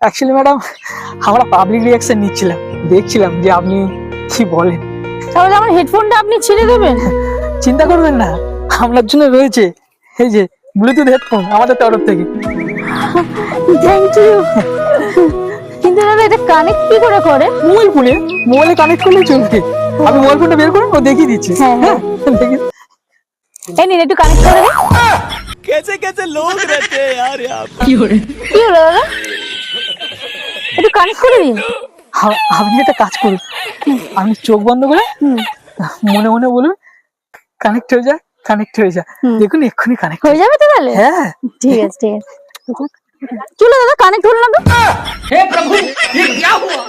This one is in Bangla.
অ্যাকচুয়ালি ম্যাডাম, আমরা পাবলিক রিয়াকশন নিচ্ছিলাম, দেখছিলাম যে আপনি কি বলেন। তাহলে আমার হেডফোনটা আপনি ছেড়ে দেবেন। চিন্তা করবেন না, আপনার জন্য রয়েছে এই যে ব্লুটুথ হেডফোন আমাদের তরফ থেকে। Thank you. কিন্তু দাদা এটা কানেক্ট কি করে করে? মোবাইলে কানেক্ট করলে চলবে। আপনি মোবাইল ফোনটা বের করুন, ও দেখিয়ে দিচ্ছি। হ্যাঁ, হ্যাঁ। এই নিন একটু কানেক্ট করে দিন। कैसे कैसे लोग रहते हैं यार यहाँ पे। কি হলো দাদা? একটু কানেক্ট করে দিন। আপনি একটা কাজ করুন, আপনি চোখ বন্ধ করে মনে মনে বলুন কানেক্ট হয়ে যায়, কানেক্ট হয়ে যায়। দেখুন এক্ষুনি কানেক্ট হয়ে যাবে তো তাহলে? হ্যাঁ ঠিক আছে, ঠিক আছে। চলো দাদা, কানেক্ট হলো না তো। हे प्रभु ये क्या हुआ।